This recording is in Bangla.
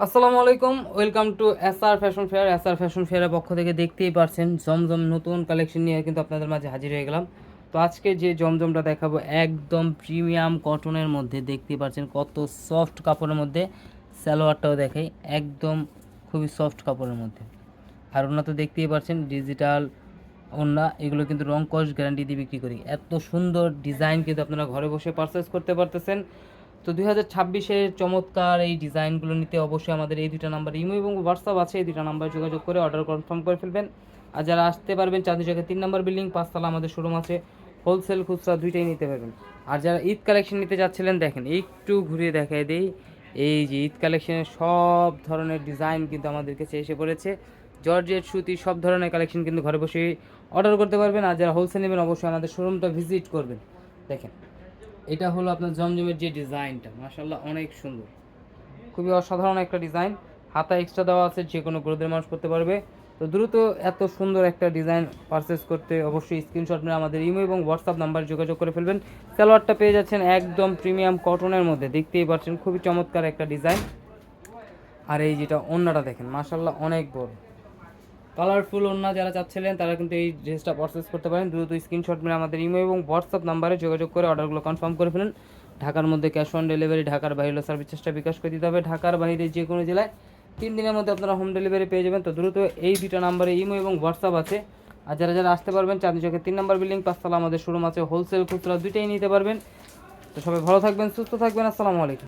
আসসালামু আলাইকুম, welcome to SR fashion fair. SR fashion ফেয়ারের পক্ষ থেকে দেখতেই পারছেন জমজম নতুন কালেকশন নিয়ে কিন্তু আপনাদের মাঝে হাজির হয়ে গেলাম। তো আজকে যে জমজমটা দেখাবো একদম প্রিমিয়াম কটনের মধ্যে, দেখতেই পারছেন কত সফট কাপড়ের মধ্যে। সালোয়ারটাও দেখাই, একদম খুবই সফট কাপড়ের মধ্যে। আর ওনা তো দেখতেই পারছেন ডিজিটাল ওনা, এগুলো কিন্তু রং কস গ্যারান্টি দিয়ে বিক্রি করি। এত সুন্দর ডিজাইন কিন্তু আপনারা ঘরে বসে পারচেস করতে পারতেছেন। তো 2026-এর চমৎকার এই ডিজাইনগুলো নিতে অবশ্যই আমাদের এই দুটো নাম্বার ইমো এবং হোয়াটসঅ্যাপ আছে, এই দুটো নাম্বারে যোগাযোগ করে অর্ডার কনফার্ম করে ফেলবেন। আর যারা আসতে পারবেন চাঁদনি চকের 3 নম্বর বিল্ডিং 5 তলা আমাদের শোরুম আছে, হোলসেল খুচরা দুইটাই নিতে পারবেন। আর যারা ঈদ কালেকশন নিতে যাচ্ছিলেন দেখেন একটু ঘুরিয়ে দেখাই দেই, এই যে ঈদ কালেকশনের সব ধরনের ডিজাইন কিন্তু আমাদের কাছে এসে পড়েছে। জর্জেট সুতি সব ধরনের কালেকশন কিন্তু ঘরে বসে অর্ডার করতে পারবেন। আর যারা হোলসেল নেবেন অবশ্যই আমাদের শোরুমটা ভিজিট করবেন। দেখেন এটা হলো আপনার জমজমের যে ডিজাইনটা, মাশাআল্লাহ অনেক সুন্দর, খুবই অসাধারণ একটা ডিজাইন। হাতা এক্সট্রা দেওয়া আছে, যে কোনো গ্রোথের মানুষ করতে পারবে। তো দ্রুত এত সুন্দর একটা ডিজাইন পারচেস করতে অবশ্যই স্ক্রিনশট নিয়ে আমাদের ইমো এবং হোয়াটসঅ্যাপ নাম্বার যোগাযোগ করে ফেলবেন। সালোয়ারটা পেয়ে যাচ্ছেন একদম প্রিমিয়াম কটনের মধ্যে, দেখতেই পাচ্ছেন খুবই চমৎকার একটা ডিজাইন। আর এই যেটা ওড়নাটা দেখেন, মাশাআল্লাহ অনেক বড় কালারফুল ওড়না। যারা চাচ্ছিলেন তারা কিন্তু এই ড্রেসটা পারচেস করতে পারেন। দ্রুত স্ক্রিনশট মেরে আমাদের ইমো এবং হোয়াটসঅ্যাপ নাম্বারে যোগাযোগ করে অর্ডারগুলো কনফার্ম করে ফেলেন। ঢাকার মধ্যে ক্যাশ অন ডেলিভারি, ঢাকার বাইরে সার্ভিস চার্জটা বিকাশ করে দিতে হবে। ঢাকার বাইরে যে কোনো জেলায় 3 দিনের মধ্যে আপনারা হোম ডেলিভারি পেয়ে যাবেন। তো দ্রুত এই দুটো নাম্বারে ইমো এবং হোয়াটসঅ্যাপ আছে। আর যারা যারা আসতে পারবেন চাঁদনি চকের 3 নম্বর বিল্ডিং 5 তলা আমাদের শোরুম আছে, হোলসেল খুচরা দুইটাই নিতে পারবেন। তো সবাই ভালো থাকবেন, সুস্থ থাকবেন, আসসালামু আলাইকুম।